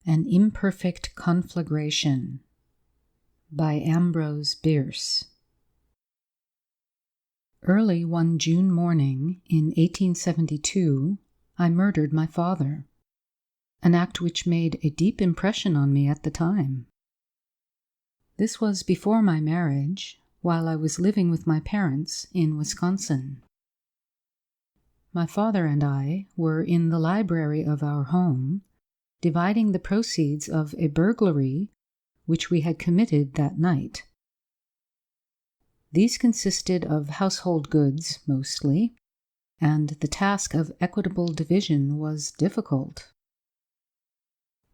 An Imperfect Conflagration by Ambrose, Bierce. Early one June morning in 1872, I murdered my father, an act which made a deep impression on me at the time. This was before my marriage, while I was living with my parents in Wisconsin. My father and I were in the library of our home, dividing the proceeds of a burglary which we had committed that night. These consisted of household goods, mostly, and the task of equitable division was difficult.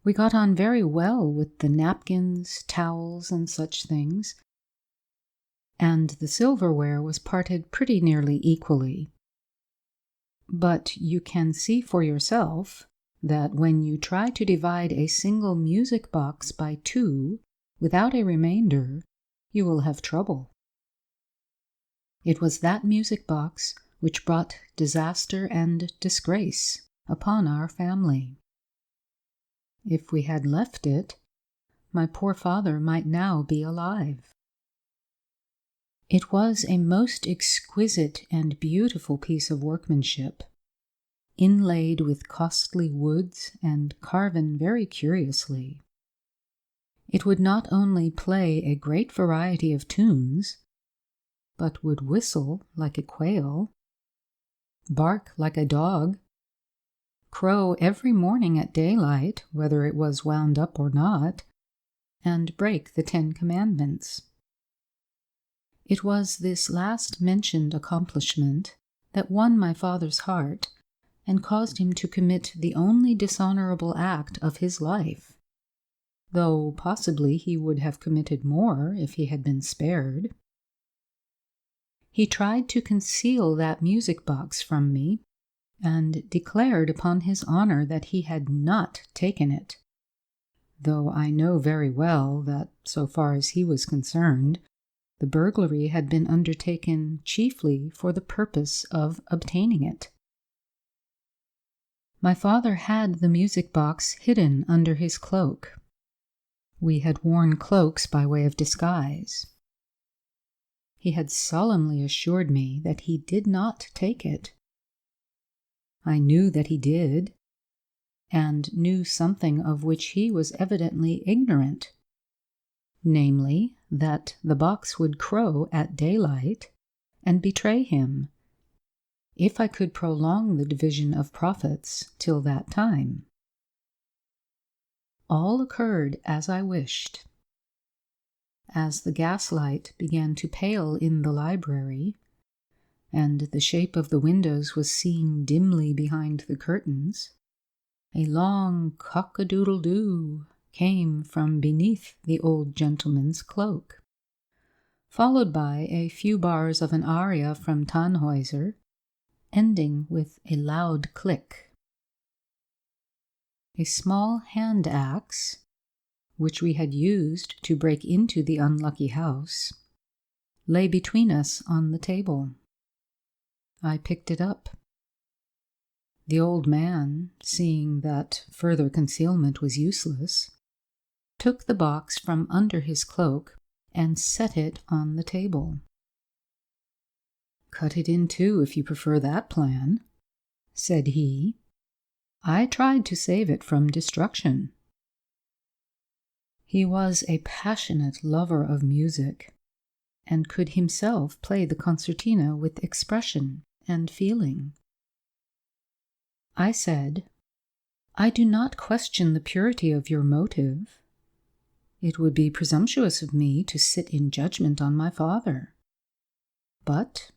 We got on very well with the napkins, towels, and such things, and the silverware was parted pretty nearly equally. But you can see for yourself that when you try to divide a single music box by two without a remainder, you will have trouble. It was that music box which brought disaster and disgrace upon our family. If we had left it, my poor father might now be alive. It was a most exquisite and beautiful piece of workmanship, inlaid with costly woods and carven very curiously. It would not only play a great variety of tunes, but would whistle like a quail, bark like a dog, crow every morning at daylight, whether it was wound up or not, and break the 10 Commandments. It was this last mentioned accomplishment that won my father's heart and caused him to commit the only dishonorable act of his life, though possibly he would have committed more if he had been spared. He tried to conceal that music box from me, and declared upon his honor that he had not taken it, though I know very well that, so far as he was concerned, the burglary had been undertaken chiefly for the purpose of obtaining it. My father had the music box hidden under his cloak. We had worn cloaks by way of disguise. He had solemnly assured me that he did not take it. I knew that he did, and knew something of which he was evidently ignorant, namely, that the box would crow at daylight and betray him, if I could prolong the division of profits till that time. All occurred as I wished. As the gaslight began to pale in the library, and the shape of the windows was seen dimly behind the curtains, a long cock-a-doodle-doo came from beneath the old gentleman's cloak, followed by a few bars of an aria from Tannhäuser, ending with a loud click. A small hand axe, which we had used to break into the unlucky house, lay between us on the table. I picked it up. The old man, seeing that further concealment was useless, took the box from under his cloak and set it on the table. "Cut it in two if you prefer that plan," said he. "I tried to save it from destruction." He was a passionate lover of music, and could himself play the concertina with expression and feeling. I said, "I do not question the purity of your motive. It would be presumptuous of me to sit in judgment on my father. But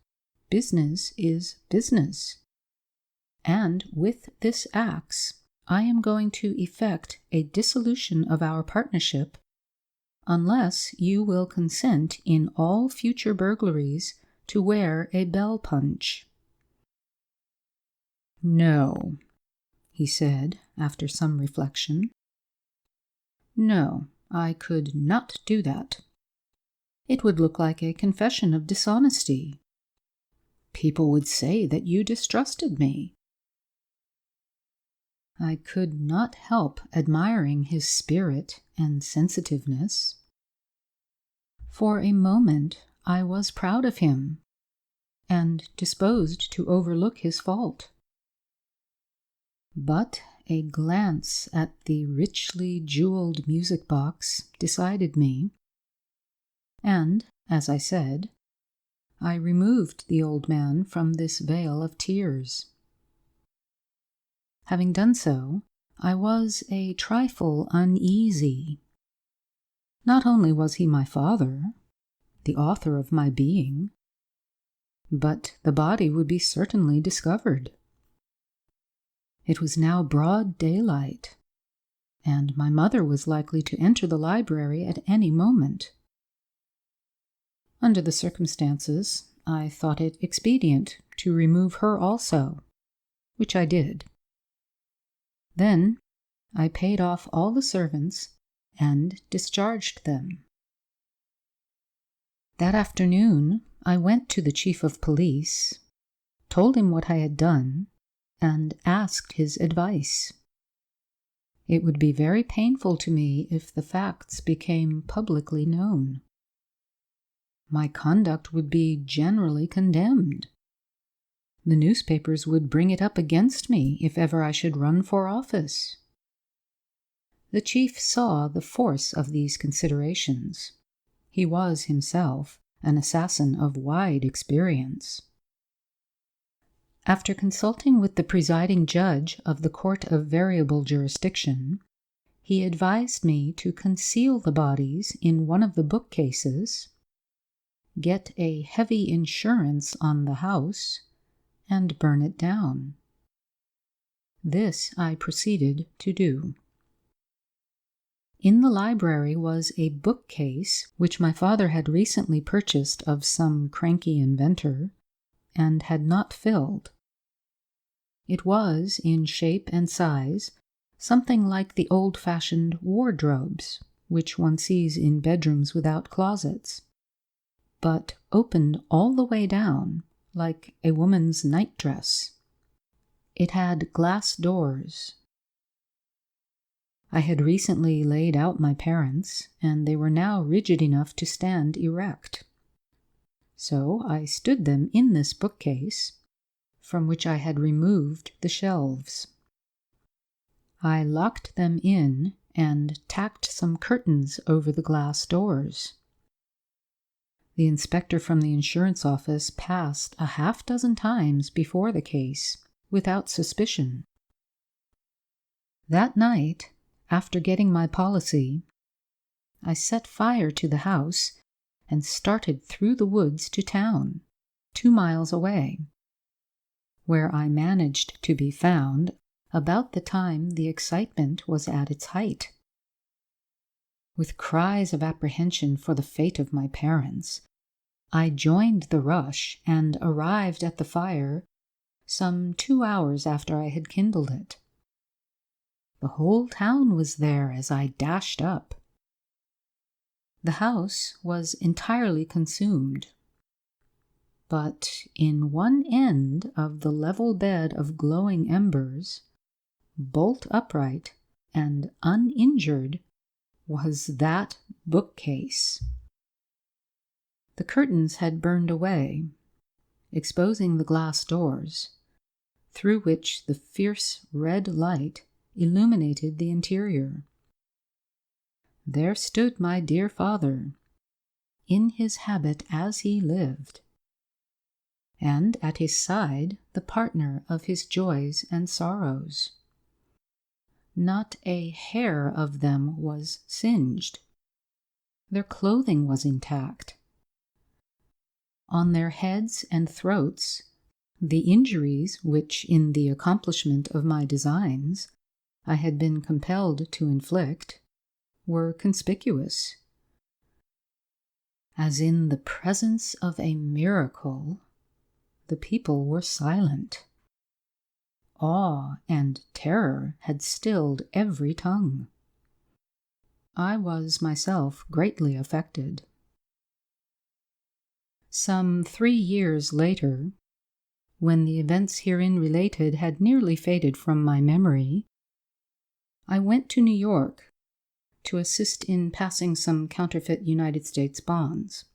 business is business, and with this axe I am going to effect a dissolution of our partnership unless you will consent in all future burglaries to wear a bell punch." "No," he said, after some reflection. "No, I could not do that. It would look like a confession of dishonesty. People would say that you distrusted me." I could not help admiring his spirit and sensitiveness. For a moment I was proud of him, and disposed to overlook his fault. But a glance at the richly jeweled music box decided me, and, as I said, I removed the old man from this vale of tears. Having done so, I was a trifle uneasy. Not only was he my father, the author of my being, but the body would be certainly discovered. It was now broad daylight, and my mother was likely to enter the library at any moment. Under the circumstances, I thought it expedient to remove her also, which I did. Then I paid off all the servants and discharged them. That afternoon I went to the chief of police, told him what I had done, and asked his advice. It would be very painful to me if the facts became publicly known. My conduct would be generally condemned. The newspapers would bring it up against me if ever I should run for office. The chief saw the force of these considerations. He was himself an assassin of wide experience. After consulting with the presiding judge of the Court of Variable Jurisdiction, he advised me to conceal the bodies in one of the bookcases, get a heavy insurance on the house, and burn it down. This I proceeded to do. In the library was a bookcase which my father had recently purchased of some cranky inventor, and had not filled. It was, in shape and size, something like the old-fashioned wardrobes which one sees in bedrooms without closets, but opened all the way down, like a woman's nightdress. It had glass doors. I had recently laid out my parents, and they were now rigid enough to stand erect. So I stood them in this bookcase, from which I had removed the shelves. I locked them in and tacked some curtains over the glass doors. The inspector from the insurance office passed a half-dozen times before the case, without suspicion. That night, after getting my policy, I set fire to the house and started through the woods to town, 2 miles away, where I managed to be found about the time the excitement was at its height. With cries of apprehension for the fate of my parents, I joined the rush and arrived at the fire some 2 hours after I had kindled it. The whole town was there as I dashed up. The house was entirely consumed, but in one end of the level bed of glowing embers, bolt upright and uninjured, was that bookcase. The curtains had burned away, exposing the glass doors, through which the fierce red light illuminated the interior. There stood my dear father, in his habit as he lived, and at his side the partner of his joys and sorrows. Not a hair of them was singed. Their clothing was intact. On their heads and throats, the injuries which, in the accomplishment of my designs, I had been compelled to inflict, were conspicuous. As in the presence of a miracle, the people were silent. Awe and terror had stilled every tongue. I was myself greatly affected. Some 3 years later, when the events herein related had nearly faded from my memory, I went to New York to assist in passing some counterfeit United States bonds.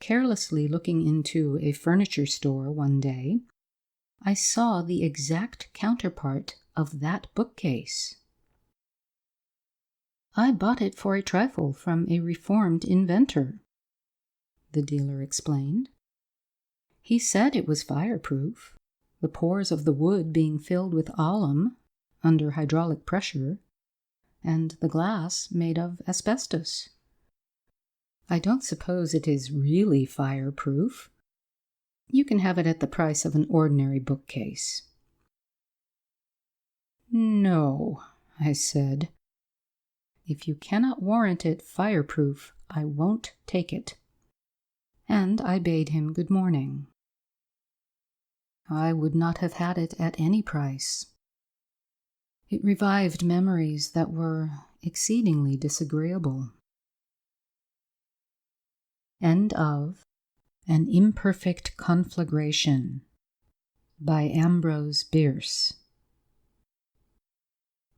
Carelessly looking into a furniture store one day, I saw the exact counterpart of that bookcase. I bought it for a trifle from a reformed inventor, the dealer explained. He said it was fireproof, the pores of the wood being filled with alum under hydraulic pressure, and the glass made of asbestos. I don't suppose it is really fireproof. You can have it at the price of an ordinary bookcase. No, I said. If you cannot warrant it fireproof, I won't take it. And I bade him good morning. I would not have had it at any price. It revived memories that were exceedingly disagreeable. End of An Imperfect Conflagration by Ambrose, Bierce.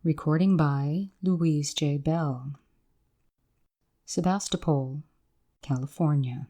Recording by Louise J. Belle. Sebastopol, California.